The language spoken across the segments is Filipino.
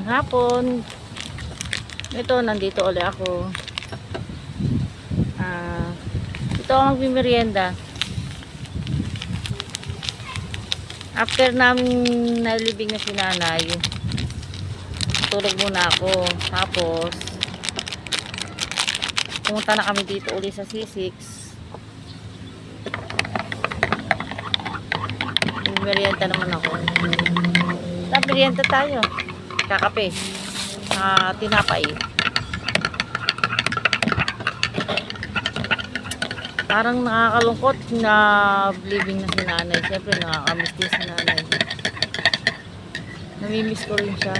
Ngayong hapon, ito, nandito ulit ako. Ito ang magmimerienda. After namin nalibing na si nanay, tulog muna ako. Tapos, pumunta na kami dito ulit sa C6. Merienda naman ako. Merienda tayo. Kakape. Tinapay. Parang nakakalungkot na living na si nanay. Siyempre nakakamiss din si nanay. Namimiss ko rin siya.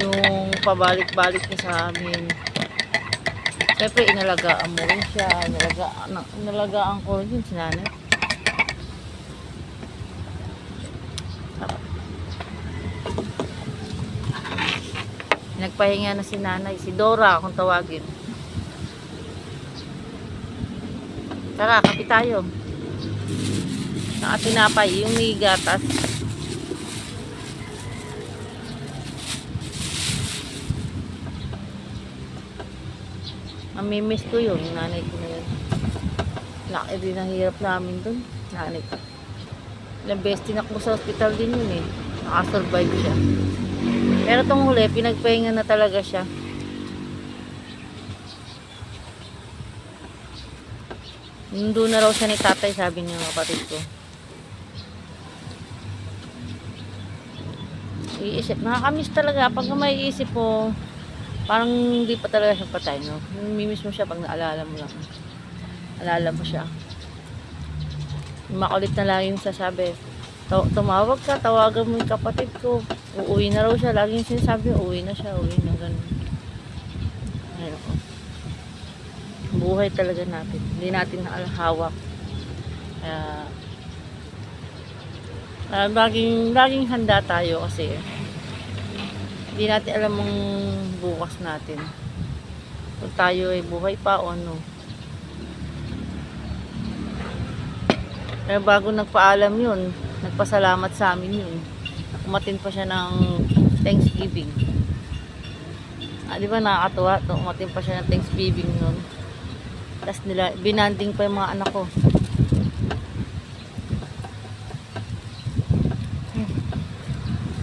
Yung pabalik-balik niya sa amin. Siyempre inalagaan mo rin siya. Inalagaan ko rin si nanay. Nagpahinga na si nanay. Si Dora kung tawagin. Tara, kape tayo. Saka tinapay, yung may gatas. Mamimiss ko yun, yung nanay ko na yun. Laki din ang hirap namin dun. Nanay ko. Ilang beses tinakbo sa hospital din yun eh. Nakasurvive siya. Pero itong huli, pinagpahinga na talaga siya. Doon na raw siya ni tatay, sabi niya kapatid ko. Iisip, nakakamiss talaga. Pag maiisip mo, parang hindi pa talaga siya patay, no? Mimiss mo siya pag naalala mo lang. Alala mo siya. Makulit na lang yung sasabi. Tumawag ka, tawagan mo yung kapatid ko. Uuwi na raw siya. Laging sinasabi, uuwi na siya, uuwi na, ganun. Ayun ako. Buhay talaga natin. Hindi natin naalahawak. Laging handa tayo kasi hindi natin alam ang bukas natin. Kung tayo ay buhay pa o ano. Pero bago nagpaalam yun, nagpasalamat sa amin yun. Umatin pa siya ng Thanksgiving. Di ba nakakatuwa? Umatin pa siya ng Thanksgiving nun. Tapos binanding pa yung mga anak ko.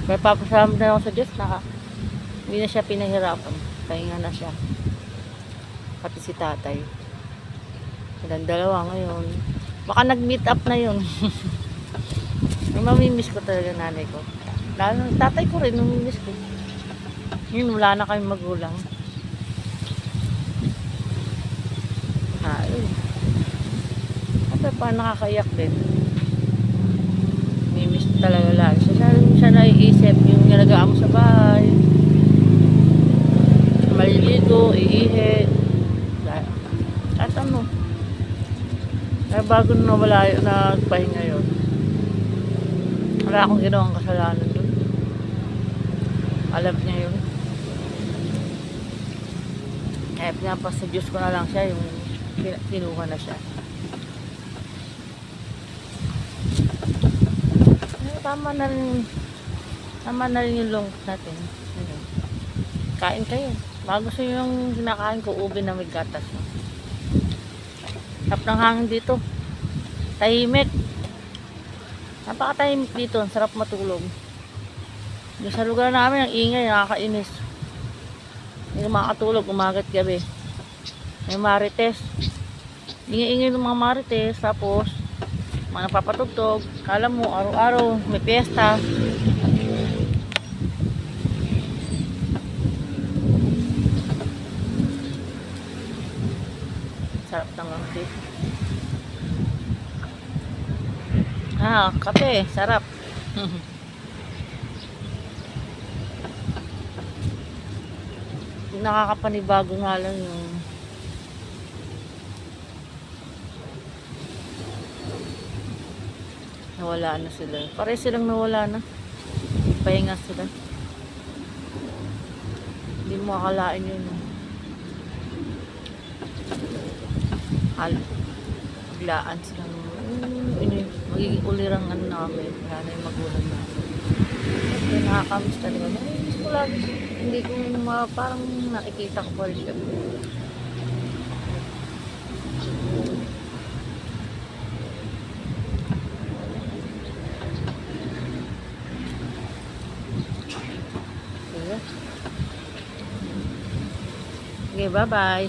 Kaya papasalamat na ako sa Diyos na hindi na siya pinahirapan. Pahinga na siya. Pati si tatay. Silang dalawa ngayon. Baka nag-meet up na yun. Mamimiss ko talaga nanay ko. Lalo, tatay ko rin, mamimiss ko. Yun, wala na kayong magulang. Ayun. At pa nakakaiyak din. Mimiss talaga lang. Siya naiisip yung nilagaam mo sa bahay. Maliligo, iihi. At ano. Bago na wala nagpahinga yun. Wala akong ginawang kasalanan doon. Alam niya yun. Kaya pinapas sa Diyos ko na lang siya yung kinuha na siya. Tama na rin yung lungkot natin. Kain kayo. Bago sa yung kinakain ko, ube na may gatas. Sarap ng hangin dito. Tahimik. Napakatahimik dito. Sarap matulog. Doon sa lugar namin, ang ingay, nakakainis. Hindi makakatulog, umagat gabi. May marites. Ingay-ingay ng mga marites. Tapos, mga napapatugtog. Kala mo, araw-araw, may piyesta. Sarap ng kape. Kape. Sarap. Nakakapanibago nga lang yung nawala na sila. Pare silang nawala na. Pahinga sila. Hindi mo akalain yun. Biglaan silang magiging ulirang ano namin. Wala na yung magulang namin. Kaya nakakamiss talaga. Nakakamiss ko ko lagi, hindi ko parang nakikita ko pa rin siya. Sige, bye-bye.